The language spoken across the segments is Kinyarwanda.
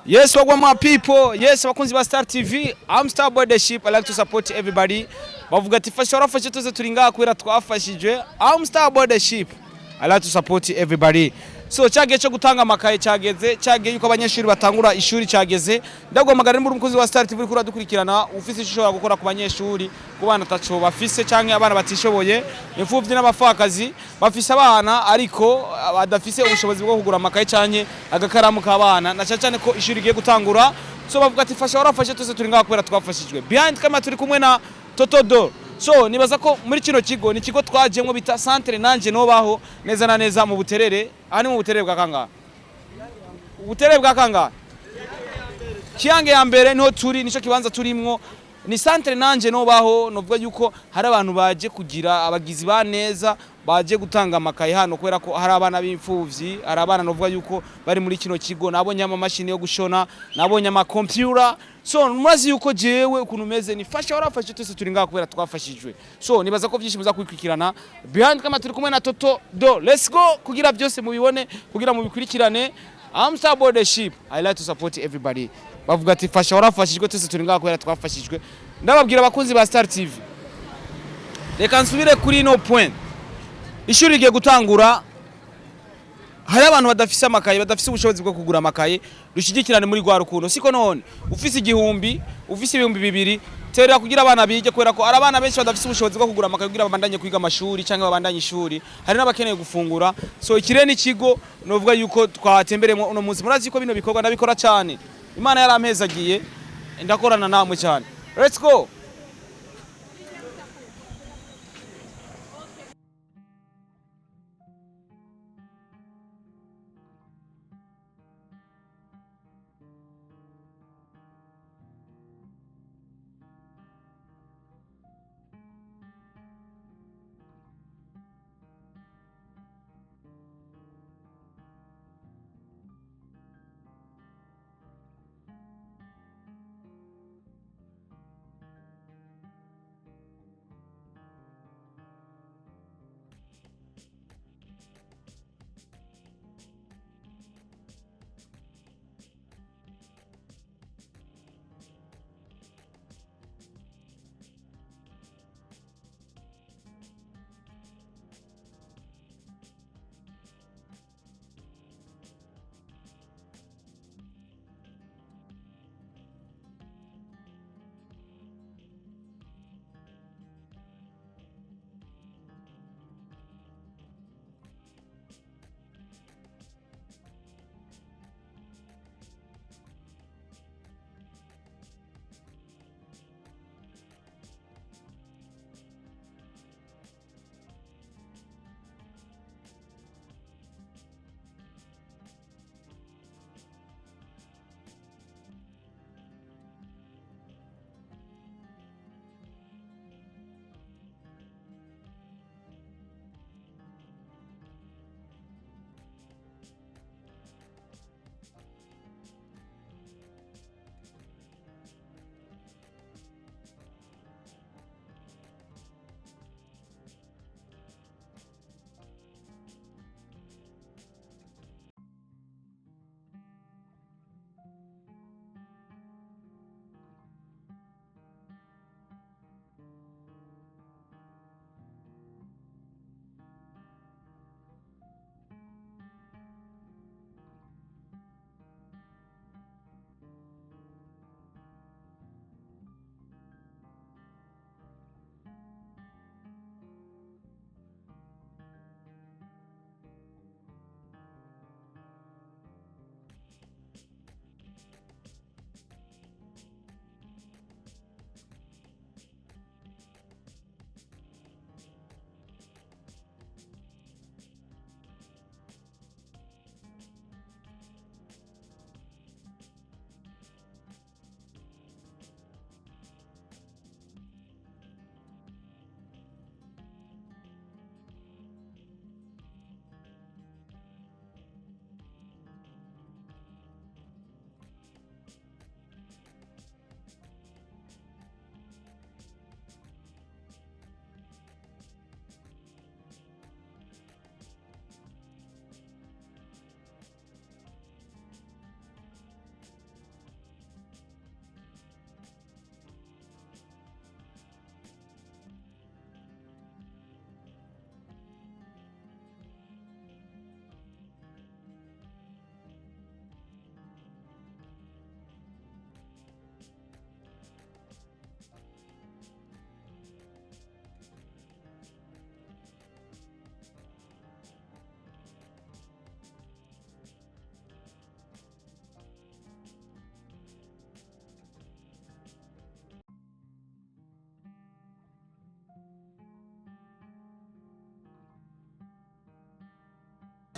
Yes, welcome my people. Yes, bakunzi ba Star TV. I'm Star Boy the Ship. I like to support everybody. Bavuga ati fasha warafashe tuze turi ngaha kwera twafashijwe. I'm Star Boy the Ship. I like to support everybody. So cyage cyo gutanga amakaye cyageze, cyage yuko abanyeshuri batangura ishuri cyageze. Ndagomagara muri umukozi wa Star TV kuri dukurikirana ufise ishobora gukora ku banyeshuri, ku bana taco bafise canke abana batishoboye, imfuvyi n'abafakazi, bafise abana ariko badafise ubushobozi bwo kugura amakaye canke agakaramu k'abana. Na cyane ko ishuri giye gutangura. So bavuga ati fasha warafashe tuze turi ngaha kwera twafashijwe. Behind camera turi kumwe na Totodo. So nibaza ko muri kino kigo ni kigo twajemwe bita centre nanje no baho neza na neza mu Buterere, ani mu Buterere bwa kanga. Ubuterere bwa kanga. Kiyange ya mbere niho turi nico kibanza turimwo. Ni centre nanje no baho novuga yuko hari abantu baje kugira abagizi ba neza baje gutanga amakaye hano kwera ko hari abana b'imfuvyi, hari abana novuga yuko bari muri kino kigo, nabonye ama machine yo gushona, nabonye ama computer. So murazi yuko jewe ukuntu meze ni fasha warafashe twese turi ngaha kubera twafashijwe. So nibaza ko byinshi muza kwikwikirana. Behind kama turi kumwe na Toto do. Let's go kugira byose mubibone, kugira mubikurikirane. I'm Star Boy the Ship. I like to support everybody. Bavuga ati fasha warafashijwe twese turi ngaha kubera twafashijwe. Ndababwira abakunzi ba Star TV. Reka nsubire kuri no point. Ishuri rigiye gutangura. Hari abantu badafise amakaye, badafise ubushobozi bwo kugura amakaye, rushigikirane muri gwa rukundo. Siko none ufise igihumbi, ufise ibihumbi bibiri, terera kugira abana bige kwera ko ari abana benshi badafise ubushobozi bwo kugura amakaye kugira babandanye kwiga amashuri canke babandanye ishuri. Hari n'abakeneye gufungura. So ikire ni kigo novuga yuko twatemberemo uno munsi. Murazi ko bino bikorwa ndabikora cyane. Imana yarampezagiye ndakorana namwe cyane. Let's go.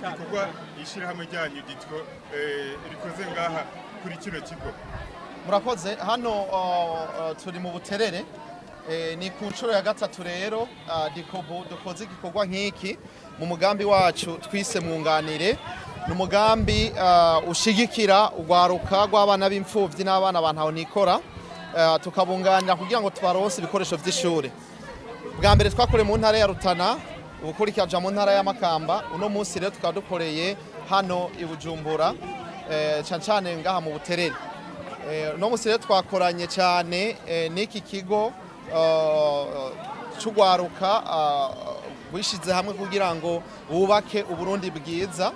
igikorwa ishirahamwe ryanyu gitwo rikoze ngaha kuri kino kigo. Murakoze hano turi mu Buterere ni ku nshuro ya gatatu rero dukoze igikorwa nk'iki mu mugambi wacu twise mwunganire. Ni umugambi ushigikira urwaruka rw'abana b'imfuvyi n'abana bantaho nikora tukabunganira kugira ngo tubaronse ibikoresho vy'ishure. Bwa mbere twakore mu ntara ya Rutana ubukurikira mu ntara ya Makamba, uno munsi rero tukaba dukoreye hano i Bujumbura cyane ngaha mu Buterere. No munsi rero twakoranye cyane n'iki kigo cy'urwaruka wishize hamwe kugira ngo bubake Uburundi bwiza,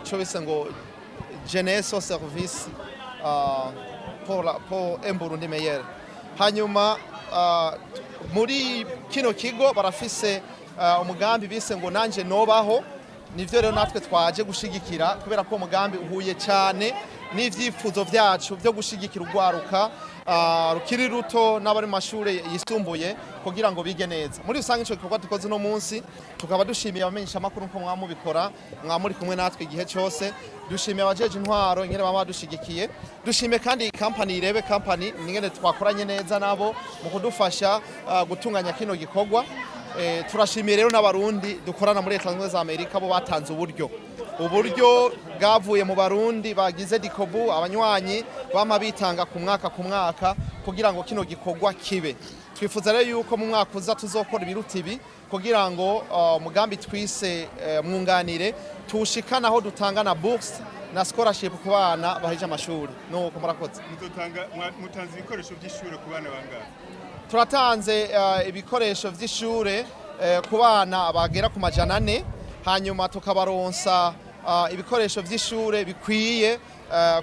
cyo bise ngo jeunesse au service pour un Burundi meilleur. Hanyuma muri kino kigo barafise umugambi bise ngo nanje nobaho, nivyo rero natwe twaje gushigikira kubera ko umugambi uhuye cyane n'ivyifuzo vyacu byo gushigikira urwaruka rukiri ruto n'abari mu mashure yisumbuye kugira ngo bige neza. Muri rusange ico gikorwa dukoze no munsi tukaba dushimiye abamenyesha makuru ko mwamubikora mwamuri kumwe natwe igihe cyose. Dushimiye abajeje intwaro ingene baba dushigikiye, dushimiye kandi company irebe company ingene twakoranye neza nabo mu kudufasha gutunganya kino gikorwa. Turashimiye rero n'abarundi dukorana muri Leta Zunze Amerika bo batanze uburyo bwavuye mu barundi bagize dikobu abanywanyi bama bitanga ku mwaka kugira ngo kino gikorwa kibe. Twifuza rero yuko mu mwaka uza tuzokora ibiruta ibi kugira ngo umugambi twise mwunganire tushikana aho dutanga na bourse na scholarship ku bana baheje amashuri. Nuko murakoze. Mutanze ibikoresho by'ishure ku bana bangahe? Turatanze ibikoresho vy'ishure ku bana bagera ku 400, hanyuma tukabaronsa ibikoresho vy'ishure bikwiye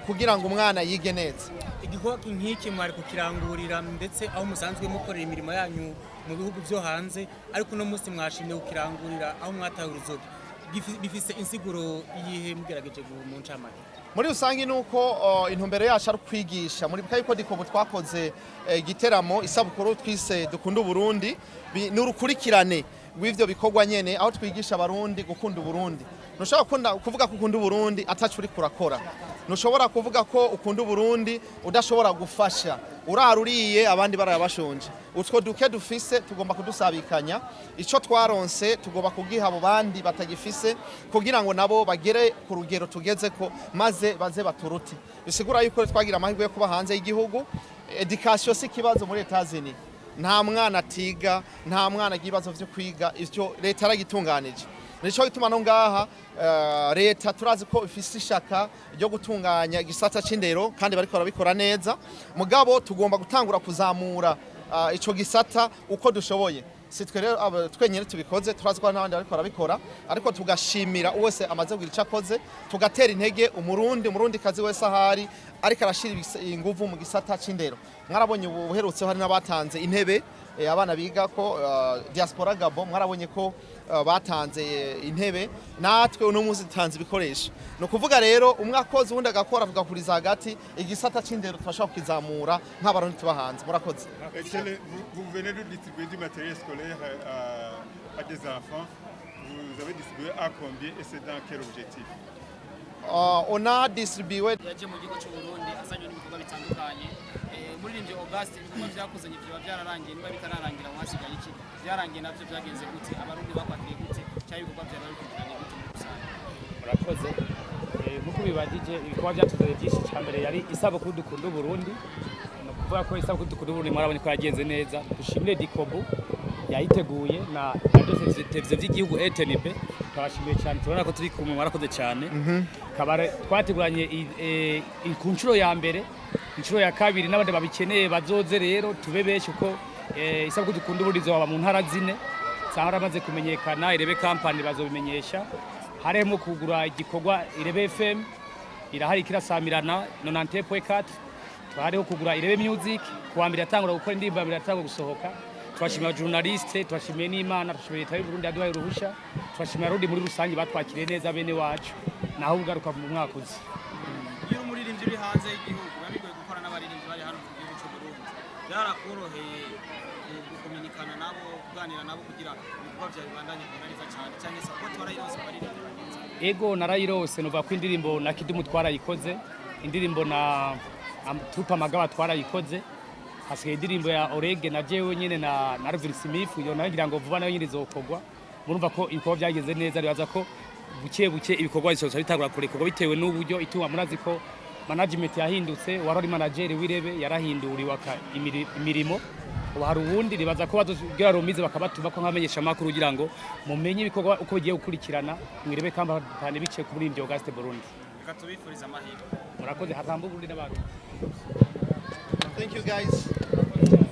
kugira ngo umwana yige neza. Igikorwa nk'iki mwari kukirangurira ndetse aho musanzwe mukorera imirimo yanyu mu bihugu byo hanze, ariko no munsi mwashimye kukirangurira aho mwatahurizo bifise insiguro iyihe mugerageje mu ncamake? Muri rusangi nuko intumbero yacu ari kwigisha muri bikayiko dikobo twakoze igiteramo isabukuru twise dukunda Uburundi n'urukurikirane w'ivyo bikorwa nyene aho twigisha abarundi gukunda Uburundi. Nushobora kuvuga ko ukunda Uburundi atacu uri kurakora. Nushobora kuvuga ko ukunda Uburundi udashobora gufasha uraruriye abandi barabashonje. Utwo duke dufise tugomba kudusabikanya, ico twaronse tugomba kugiha abo bandi batagifise kugira ngo nabo bagere ku rugero tugeze ko maze baze baturuti. Bisigura yuko twagira amahirwe yo kuba hanze y'igihugu. Education si kibazo muri Etazini. Nta mwana atiga, nta mwana gibazo vyo kwiga, ivyo leta aragitunganije. Nico gituma no ngaha leta turazi ko ifise ishaka ryo gutunganya igisata c'indero kandi bariko barabikora neza. Mugabo tugomba gutangura kuzamura ico gisata uko dushoboye. Si twe rero twenyene tubikoze, turazi ko n'abandi bariko barabikora, ariko tugashimira wese amaze kugira ico akoze, tugatera intege umurundi kazi wese ahari ariko arashira inguvu mu gisata c'indero. Mwarabonye ubuherutse hari n'abatanze intebe abana biga ko Diaspora Gabo, mwarabonye ko batanze intebe, natwe uno munsi dutanze ibikoresho. No kuvuga rero umwakozi wundi agakora tugakuriza hagati igisata c'indero twashaka kukizamura nk'abarundi tubahanze. Murakoze. Vous venez de distribuer du matériel scolaire à des enfants. Vous avez distribué à combien et c'est dans quel objectif? On a distribué yaje mu gihugu cy'u Burundi azanye n'ibikorwa bitandukanye. Muri rimwe August ibikorwa byakuzanye byo byararangiye niba bitararangira mwasigaye iki byarangiye navyo byagenze gute abarundi bakwatiye gute cyangwa ibikorwa byaba bikurikiranye gute muri rusange? Murakoze. Nkuko bibagije ibikorwa byatuzanye byinshi cyambere yari isabukuru dukunda Burundi. No kuvuga ko isabukuru dukunda Burundi mwarabonye ko yagenze neza. Dushimire dikobu yayiteguye na byose televiziyo by'igihugu ETNB. Twashimiye cyane, turabona ko turi kumwe, mwarakoze cyane. Kabare twateguranye ku nshuro ya mbere, inshuro ya kabiri n'abandi babikeneye bazoze rero tube benshi uko isabukuru dukunda Burundi zoba mu ntara zine. Sahara amaze kumenyekana, irebe company bazobimenyesha. Harimo kugura igikorwa irebe FM, irahari kirasamirana 90.4. Twariho kugura irebe music, kuwa mbere yatangura gukora indirimbo, mbere yatangura gusohoka. Twashimiye journaliste, twashimiye n'Imana, twashimiye Leta y'u Burundi yaduhaye uruhusha, twashimiye abarundi muri rusangi batwakiriye neza bene wacu, naho ugaruka mu mwaka uzi. Iyo umuririmbyi uri hanze y'igihugu babigoye gukora n'abaririmbyi bari hano mu gihugu cy'u Burundi, byarakoroheye gukominikana nabo, kuganira nabo kugira ibikorwa bya bibandanye neza cyane cyane support warayirose baririmbyi. ego narayirose nuva ko indirimbo na Kidumu twarayikoze, indirimbo na Tupa Magaba twarayikoze, hasigaye indirimbo ya Orege na jewe nyene na Alvin Smith yo nagira ngo vuba nayo nyine izokogwa. Murumva ko ibikorwa byageze neza, ribaza ko buke ibikorwa bisoza bitagura kurekorwa bitewe n'uburyo ituma murazi ko management yahindutse, warori manager w'Irebe yarahinduriwe imirimo. Ubu hari ubundi ribaza ko bazogira romize bakabatuma ko nkamenyesha makuru kugira ngo mumenye ibikorwa uko bigiye gukurikirana mwirebe kamba cyane bice kuri Ivyo Gaste Burundi. Reka tubifuriza amahirwe. Murakoze hatambu Burundi n'abantu. Thank you guys.